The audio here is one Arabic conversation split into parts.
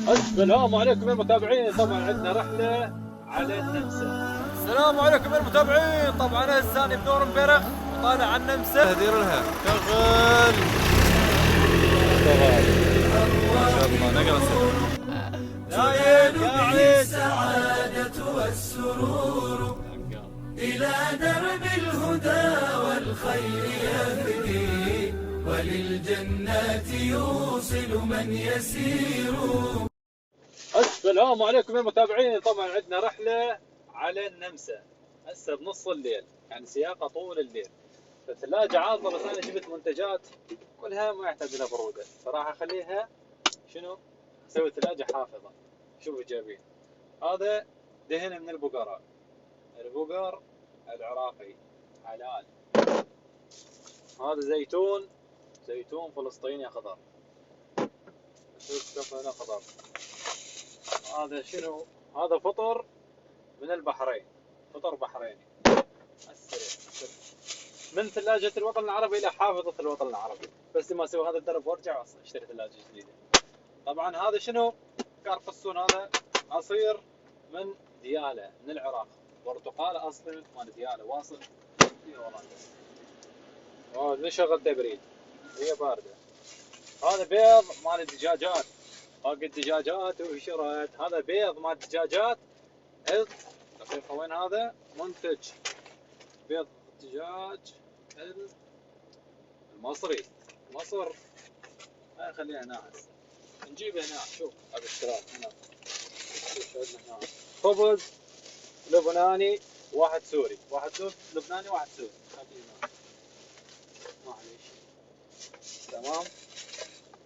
السلام عليكم يا المتابعين. طبعا عندنا رحلة على النمسا. السلام عليكم يا المتابعين. طبعا هساني بنورنبرغ وطالع على النمسا. دير لها شغل ما شاء الله نقرا لا السعادة والسرور إلى درب الهدى والخير يهدي وللجنات يوصل من يسير. السلام عليكم يا المتابعين. طبعا عندنا رحلة على النمسا هسه بنص الليل، يعني سياقة طول الليل. الثلاجة عاطلة بس أنا جبت منتجات كلها ما يحتاج لها برودة، فراح أخليها شنو؟ أسوي ثلاجة حافظة. شوفوا جايبين هذا دهن من البقرة، البقر العراقي حلال. هذا زيتون فلسطيني اخضر. شوف هنا خضر. هذا شنو؟ هذا فطر من البحرين، فطر بحريني. السريع من ثلاجة الوطن العربي إلى حافظة الوطن العربي. بس ما أسوي هذا الدرب وأرجع أشتري ثلاجة جديدة. طبعا هذا شنو؟ كارفسون. هذا عصير من ديالى من العراق، برتقال أصلي مال ديالى واصل. والله نشغل تبريد هي باردة. هذا بيض مال الدجاجات، باقي الدجاجات وشرت. هذا بيض مال الدجاجات. دقيقة وين هذا؟ منتج بيض الدجاج المصري. مصر هاي خليها هنا هسه، نجيبه هنا. شوف هذا الاشتراك هنا. شوف عندنا هنا خبز لبناني، واحد سوري، واحد لبناني، واحد سوري. خليه هنا معليش. تمام.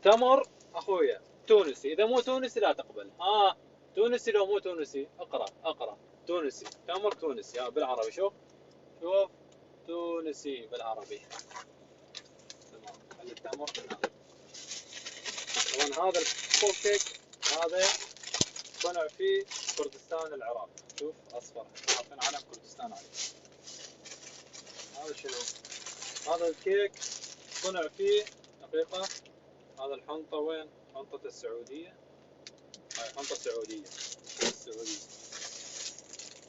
تمر اخويا تونسي، اذا مو تونسي لا تقبل. تونسي لو مو تونسي اقرا تونسي. تمر تونسي بالعربي. شوف تونسي بالعربي. تمام. خلي التمر هنا. طبعا هذا الكوب كيك هذا صنع في كردستان العراق. شوف اصفر حاطين علم كردستان عليه. هذا شنو؟ هذا الكيك صنع فيه دقيقة. هذا الحنطة وين؟ حنطة السعودية. هاي حنطة السعودية.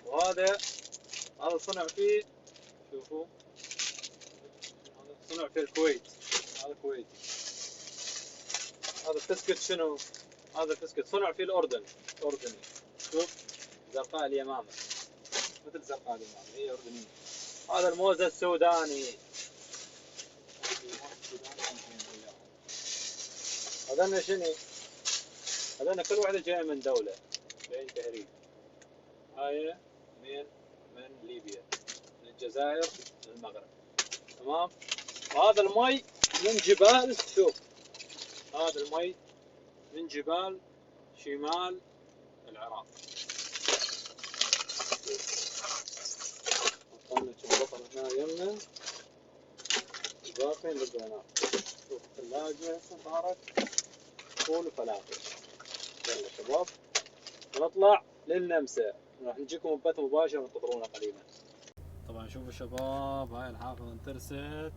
وهذا صنع فيه. شوفوا هذا صنع في الكويت. هذا كويتي. هذا البسكت شنو؟ هذا البسكت صنع في الأردن، أردني. شوف زرقاء اليمامة، مثل زرقاء اليمامة هي أردنية. هذا الموزة السوداني. هذا شنو؟ هذا كل واحدة جاية من دولة، جايين تهريب. هاي من ليبيا، من الجزائر، من المغرب. تمام. وهذا المي من جبال. شوف هذا المي من جبال شمال العراق. حطينا كم بطل هنا يمنا، الباقي نلقى هنا. شوف الثلاجة صارت فول وفلافل. يلا شباب نطلع للنمسا، راح نجيكم بث مباشر، انتظرونا قليلا. طبعا شوفوا شباب هاي الحافظة انترست.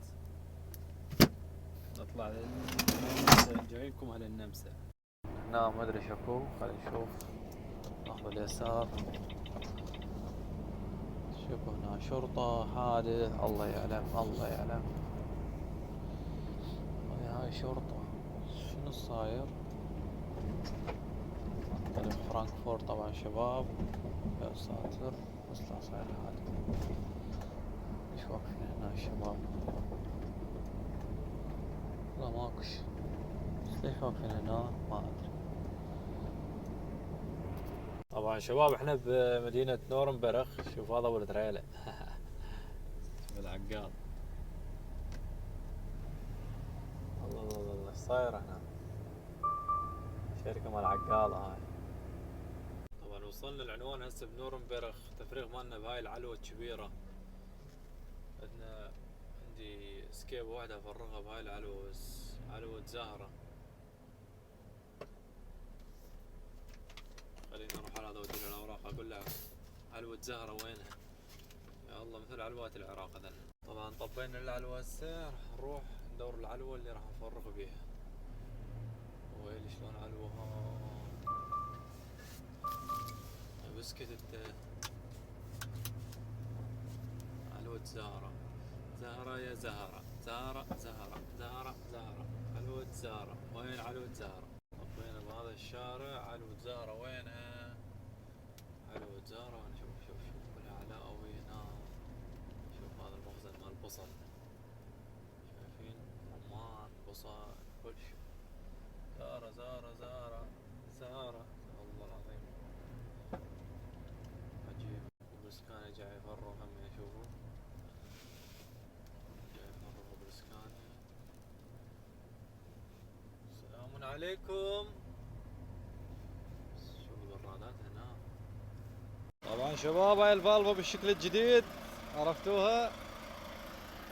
نطلع للنمسا، جايكم على النمسا. هنا ما ادري شكو، خلينا نشوف. ناخذ اليسار. شوفوا هنا شرطة، حادث، الله يعلم الله يعلم. هاي شرطة، شنو صاير؟ طريق فرانكفورت طبعا شباب. يا ساتر بس لا صاير حادث. ليش واقفين هنا الشباب؟ لا ماكش، بس ليش واقفين هنا ما ادري. طبعا شباب احنا بمدينة نورنبرغ. شوف هذا ولد ريلة شوف العقال. الله ايش صاير هنا؟ شركة مال عقالة هاي. طبعا وصلنا العنوان هسه بنورنبرغ. تفريغ مالنا بهاي العلوة الكبيرة. عندي سكيب واحدة افرغها بهاي العلوة، بس علوة زهرة. خليني اروح على هذا ودير الاوراق اقول له علوة زهرة وينها؟ يا الله مثل علوات العراق هذن. طبعا طبينا العلوة هسه، راح نروح ندور العلوة اللي راح نفرغ بيها. ويلي شلون علوة بسكت علوة زهرة. زهرة يا زهرة، زهرة زهرة زهرة زهرة، علوة زهرة. وين علوة زهرة؟ طبينا بهذا الشارع علوة زهرة، وينها؟ علوة زهرة. وانا شوف العلاوي هنا. شوف هذا المخزن مال البصل، شايفين؟ رمان، بصل، كل شيء. زهرة زهرة زهرة زهرة، والله العظيم عجيب. البرسكاني جاي يفرغ هم يشوفوا، جاي يفرغ البرسكاني. السلام عليكم. شوف البرادات هنا. طبعا شباب هاي الفالفا بالشكل الجديد، عرفتوها؟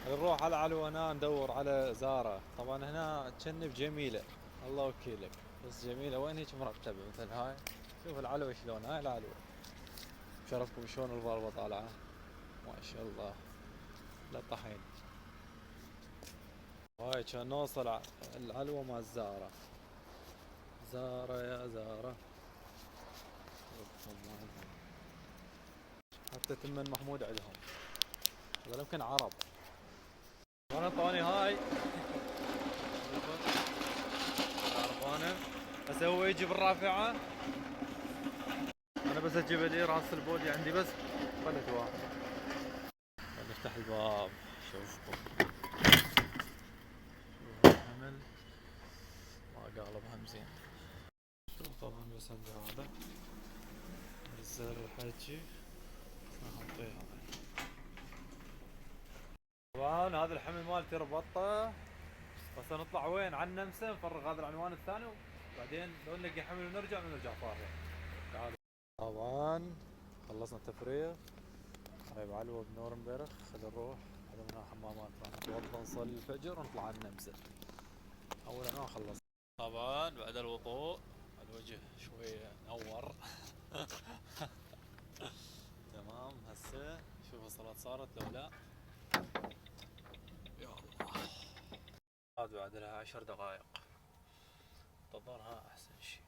نروح على علو هنا ندور على زارة. طبعا هنا تشنب جميلة، الله وكيلك، بس جميلة وين هيك مرتبة مثل هاي. شوف العلوة شلون، هاي العلوة. شرفكم شلون الفالفا طالعة، ما شاء الله لا طحين. هاي كان نوصل العلوة مع الزارة. زارة يا زارة. حتى تمن محمود عندهم، هذا يمكن عرب. وانا طوني هاي عرفانه. هسه هو يجي بالرافعه، انا بس اجيب لي راس البودي عندي بس. خلت واحد. نفتح الباب شوفكم. شوف الحمل ما قالبها مزين. شوف طبعا بس عندي هذا نزل الحكي نحطيها. طبعا هذا الحمل مالتي ربطته. بس نطلع وين على النمسا، نفرغ هذا العنوان الثاني وبعدين لو نلقى حمل ونرجع فارغ. تعالوا. طبعا خلصنا التفريغ. طيب علوة بنورنبرغ، خلينا نروح هذا منها حمامات، راح نتوضا نصلي الفجر ونطلع على النمسا. اول عنوان خلص. طبعا بعد الوضوء الوجه شوية نور. تمام. هسه شوف الصلاة صارت لو لا. يا الله. هذا بعد لها 10 دقائق، انتظرها احسن شي.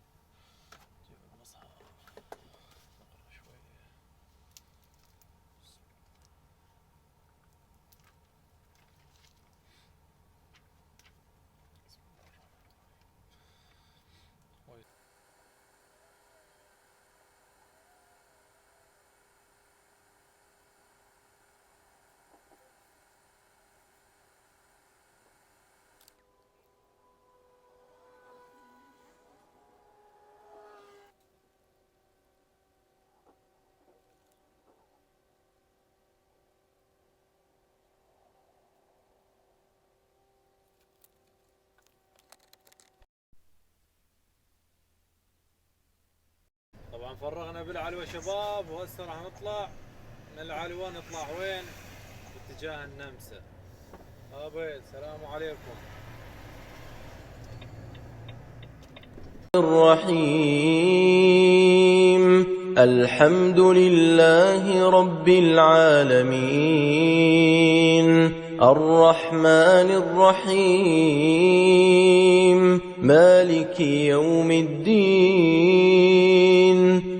جيب المصحف نقرا شوية. طبعا فرغنا بالعلوة شباب، وهسه راح نطلع من العلوة. نطلع وين؟ باتجاه النمسا. ابيض. السلام عليكم. الرحيم. الحمد لله رب العالمين، الرحمن الرحيم، مالك يوم الدين،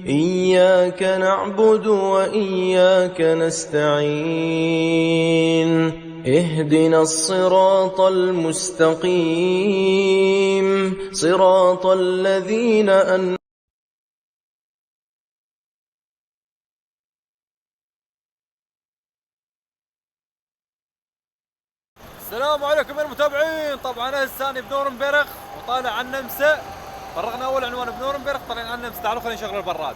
إياك نعبد وإياك نستعين، اهدنا الصراط المستقيم، صراط الذين أنعمت. السلام عليكم يا المتابعين. طبعا انا الثاني بنورنبرغ وطالع على النمسا. فرغنا اول عنوان بنورنبرغ، طالعين على النمسا. تعالوا خلينا نشغل البراد.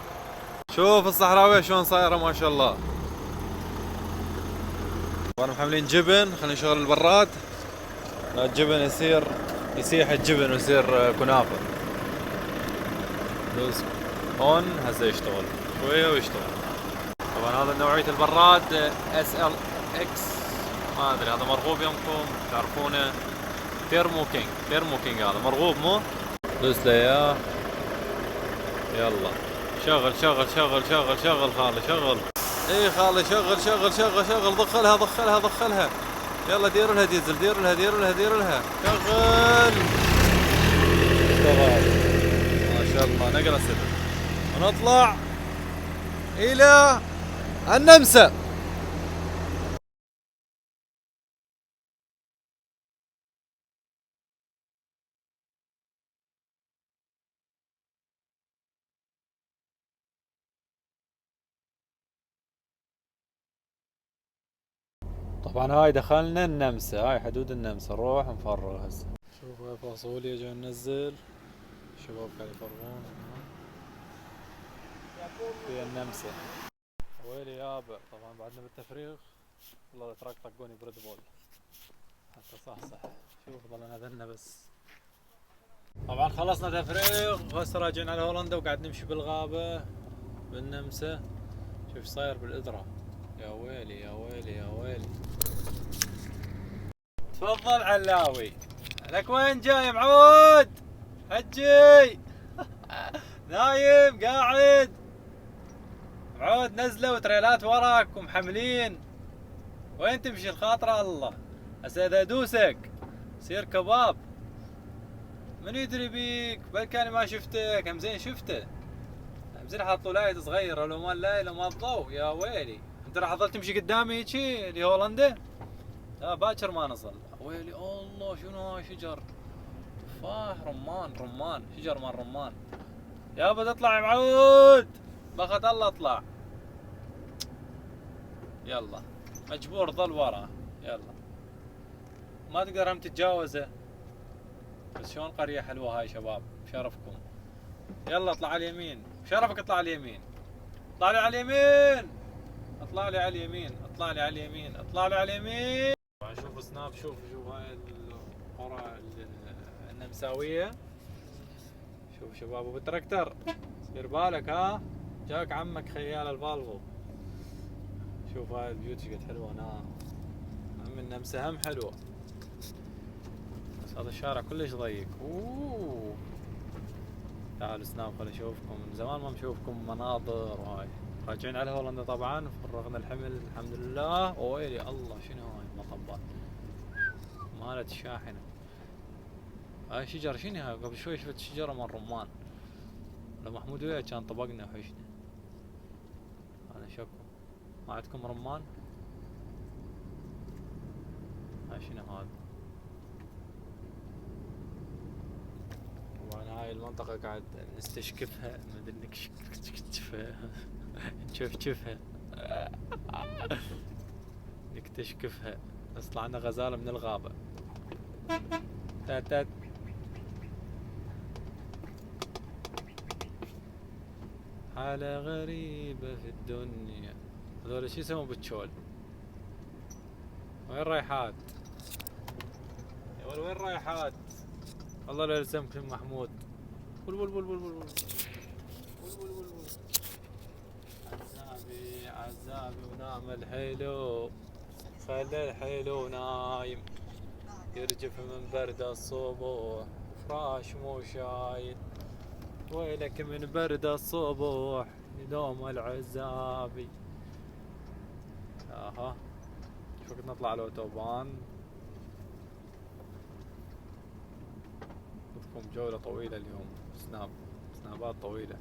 شوف الصحراوية شلون صايرة ما شاء الله. طبعا محملين جبن، خلينا نشغل البراد. الجبن يسيح الجبن ويصير كنافة. دوس اون. هسه يشتغل شوية ويشتغل. طبعا هذا نوعية البراد SLX، ما ادري هذا مرغوب يمكم تعرفونه. تيرمو كينج هذا مرغوب مو؟ دوس له اياه. يلا شغل خالي شغل. اي خالي شغل. دخلها. يلا ديروا لها ديزل، ديروا لها. شغل. اشتغل ما شاء الله. نقرا سبب ونطلع إلى النمسا. طبعا هاي دخلنا النمسا، هاي حدود النمسا، نروح نفرغ هسه. شوف هاي فاصوليا جاي ننزل، الشباب قاعد يفرغون في النمسا. ويلي يابا، طبعا بعدنا بالتفريغ. والله الاتراك طقوني بريد بول حتى صح. شوف ظلنا ذنا بس. طبعا خلصنا تفريغ وهسه راجعين على هولندا وقاعد نمشي بالغابة بالنمسا. شوف ايش صاير بالإذرة. يا ويلي يا ويلي يا ويلي. تفضل علاوي. لك وين جاي معود؟ حجي. نايم قاعد. معود نزلوا تريلات وراك ومحملين. وين تمشي الخاطرة الله؟ هسه اذا ادوسك سير كباب. من يدري بيك؟ بلكاني ما شفتك. هم زين شفته. هم زين حطوا لايت صغيرة، لو ما اللايت لو ما الضوء. يا ويلي انت راح تظل تمشي قدامي هيجي لهولندا؟ لا باكر ما نصل. ويلي الله شنو هاي شجر؟ تفاح رمان شجر مال رمان. يابا تطلع يا معود. بخت الله اطلع. يلا مجبور ظل ورا. يلا ما تقدر هم تتجاوزه. بس شلون قرية حلوة هاي شباب، بشرفكم. يلا اطلع على اليمين، بشرفك اطلع على اليمين. اطلع لي على اليمين. اطلع لي على اليمين. اطلع لي على اليمين. اطلع لي على اليمين. طبعا شوفوا سناب. شوف هاي القرى النمساوية. شوف شباب وبالتراكتر. دير بالك ها، جاك عمك خيال الفالفو. شوف هاي البيوت شقد حلوة هنا. هم النمسا هم حلوة، بس هذا الشارع كلش ضيق. اوه تعالوا سناب خليني اشوفكم، من زمان ما نشوفكم مناظر. وهاي راجعين على هولندا طبعا، فرغنا الحمل الحمد لله. ويلي الله شنو هاي المطبات مالت الشاحنة. هاي شجر شنو هاي؟ قبل شوي شفت شجرة مال رمان. لو محمود وياه كان طبقنا وحشنا. هذا شكو. ما عندكم رمان؟ هاي شنو هذا؟ طبعا هاي المنطقة قاعد نستشكفها، مدري نكتشفها نشفشفها نكتشكفها. بس طلعنا غزالة من الغابة. تات حالة غريبة في الدنيا. هذول شو يسمون بالشول؟ وين رايحات؟ يا ولد وين رايحات؟ والله لا يلزمكم محمود. ول عزابي ونام الحلو. خلي الحلو نايم يرجف من برد الصبح. فراش مو شايل. ويلك من برد الصبح يدوم العزابي. اها شو وقت نطلع على الاوتوبان. خذكم جولة طويلة اليوم. سنابات طويلة.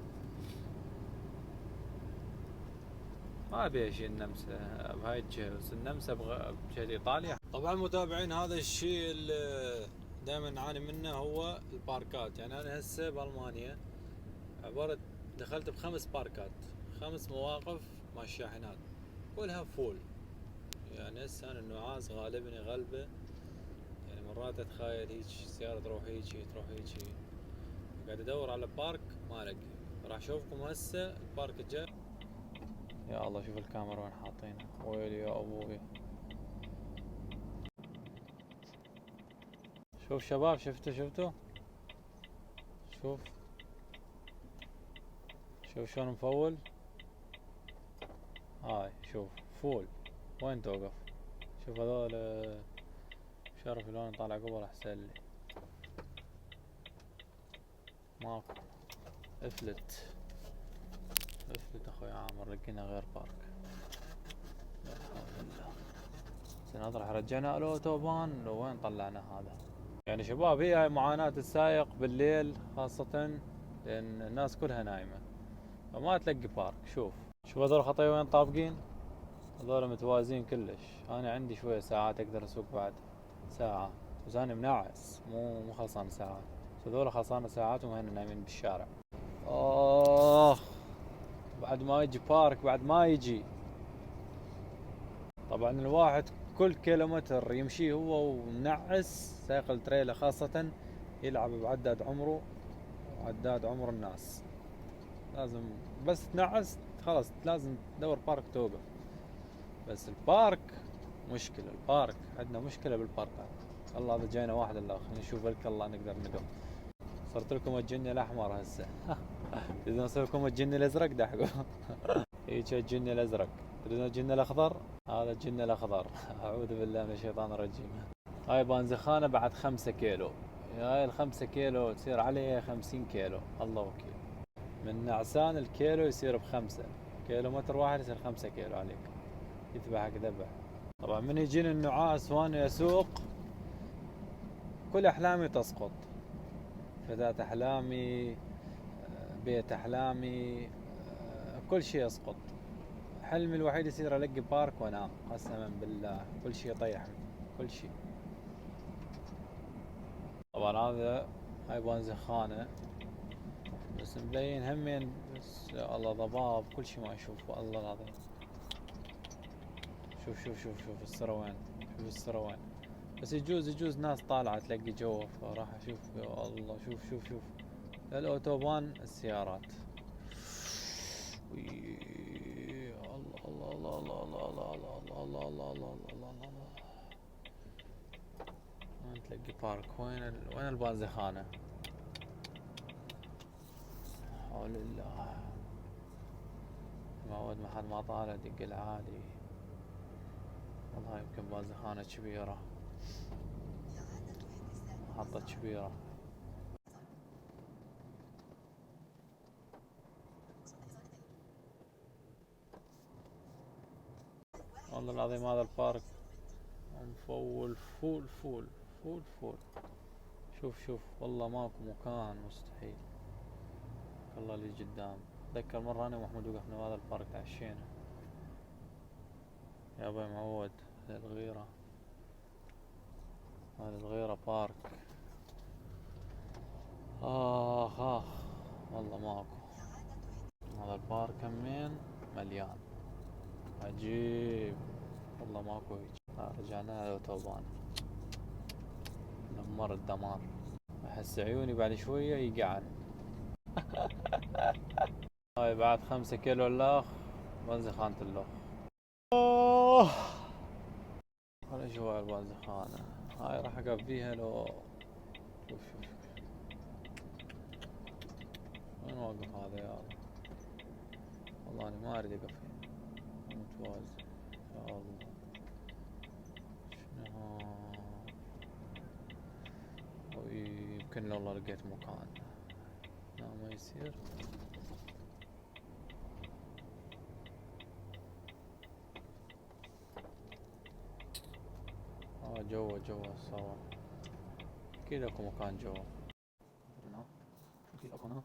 ما ابي شيء النمسا بهاي الجهة، بس النمسا بجهة ايطاليا. طبعا متابعين هذا الشيء اللي دائما نعاني منه هو الباركات. يعني انا هسه بالمانيا عبارة دخلت ب5 باركات، 5 مواقف مع الشاحنات كلها فول. يعني هسه انا النعاس غالبني غلبة. يعني مرات اتخيل هيك سيارة تروح هيجي تروح هيجي. قاعد ادور على بارك ما الاقي. راح اشوفكم هسه البارك الجاي. يا الله شوف الكاميرا وين حاطينها. ويلي يا ابوي. شوف شباب شفتوا شوف شلون مفول. هاي شوف فول. وين توقف؟ شوف هذول شرف لون طالع قبل احسن لي. ماكو. افلت اخوي عامر. لقينا غير بارك. لا حول الله. زين هذا راح رجعنا الاوتوبان. لو وين طلعنا هذا؟ يعني شباب هي معاناة السايق بالليل خاصة لان الناس كلها نايمة فما تلقي بارك. شوف شوف هذول خطايا وين طابقين، هذول متوازين كلش. انا عندي شوية ساعات اقدر اسوق بعد ساعة، بس انا منعس مو خلصان ساعة. هذول خلصانة ساعات وهن نايمين بالشارع. بعد ما يجي بارك، بعد ما يجي. طبعا الواحد كل كيلومتر يمشيه هو ومنعس سايق التريلا خاصة يلعب بعداد عمره وعداد عمر الناس. لازم بس تنعس خلاص لازم تدور بارك توقف. بس البارك مشكلة، البارك عندنا مشكلة بالبارك. الله هذا جاينا واحد الاخ نشوف لك الله نقدر نقف. صرت لكم الجني الاحمر هسه. اذا نصير لكم الجني الازرق دحقوا. هيك الجني الازرق. تريدون الجني الاخضر؟ هذا الجني الاخضر. اعوذ بالله من الشيطان الرجيم. هاي بانزخانة بعد 5 كيلو. هاي ال5 كيلو تصير عليه 50 كيلو. الله وكيل. من نعسان الكيلو يصير ب5 كيلومتر واحد يصير 5 كيلو عليك. يذبحك ذبح. طبعا من يجيني النعاس وانا اسوق كل احلامي تسقط. فتاة احلامي، بيت احلامي، كل شيء يسقط. حلمي الوحيد يصير الاقي بارك وانام، قسما بالله كل شيء يطيح كل شيء. طبعا هاي بانزخانة بس مبين همين، بس الله ضباب كل شيء ما اشوفه الله العظيم. شوف السرا وين، شوف السرا وين. بس يجوز ناس طالعة تلاقي جوه، فراح اشوف. يا الله شوف الاوتوبان السيارات. الله الله الله الله الله الله الله الله الله الله الله. وين تلاقي بارك؟ وين البانزخانة؟ حول الله. معود ما حد ما طالع دق العالي. والله يمكن بانزخانة كبيرة، محطة كبيرة. والله العظيم هذا البارك مفول فول. شوف والله ماكو مكان مستحيل. الله اللي قدام. اتذكر مرة انا ومحمود وقفنا بهذا البارك تعشينا. يا ابوي معود هذه الغيرة بارك. اخ والله ماكو. هذا البارك همين مليان عجيب والله ماكو هيك. رجعنا للاوتوبان دمر الدمار. احس عيوني بعد شوية يقعن. هاي بعد 5 كيلو الاخ بنزخانة الاخ. ولا شو هاي البنزخانة. هاي راح اقف فيها لو شوف وين واقف هذا يا الله. والله انا ما اريد اقف هنا متوازي. يا الله شنو يمكن والله لقيت مكان. لا ما يصير. جوا سوا. اكيد اكو مكان جوا. اكيد اكو هنا.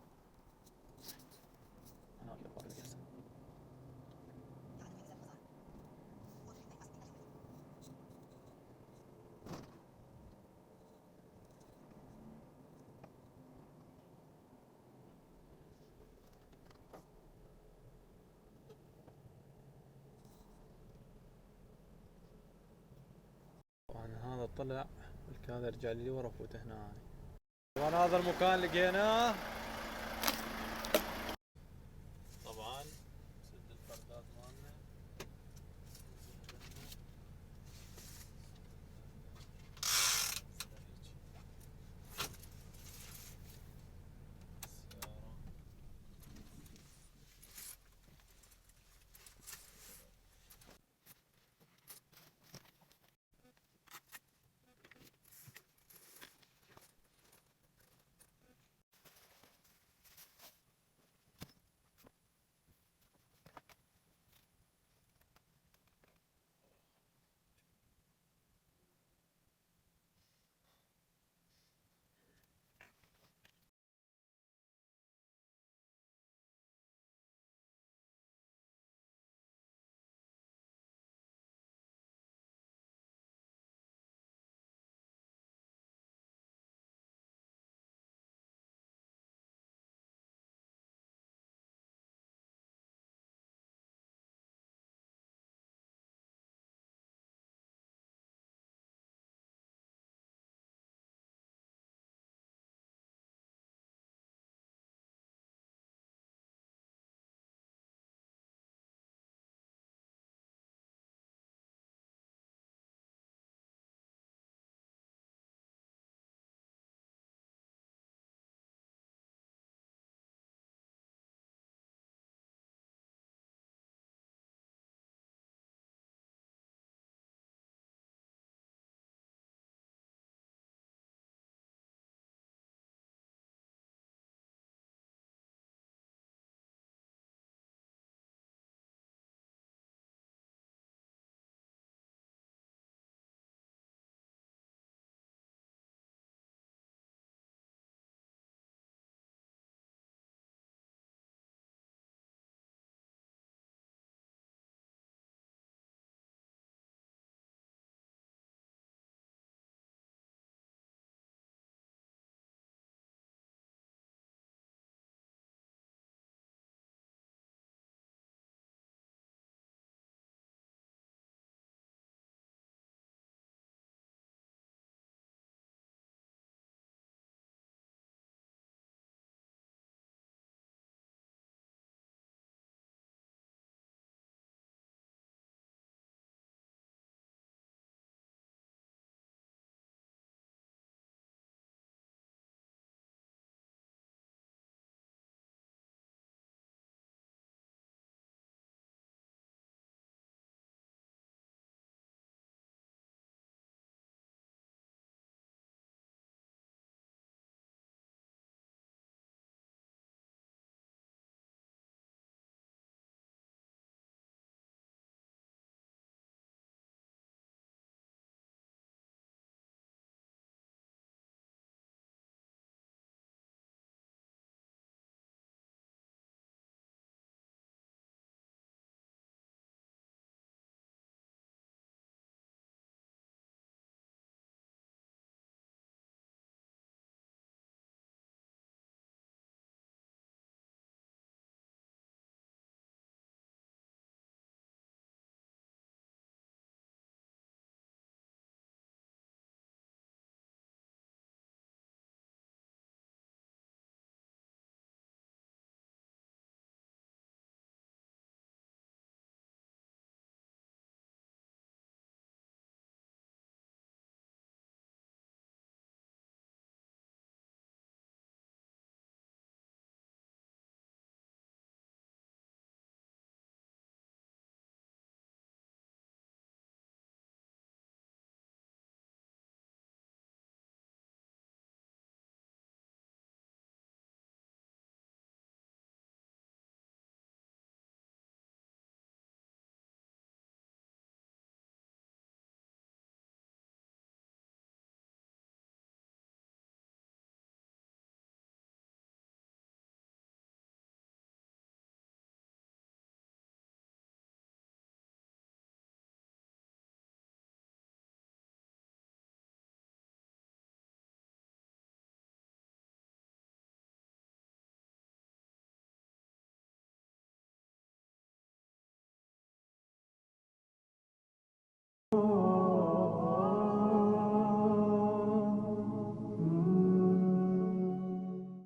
طبعا هذا طلع الكادر رجع لي ورا فوت هنا. طبعا هذا المكان لقيناه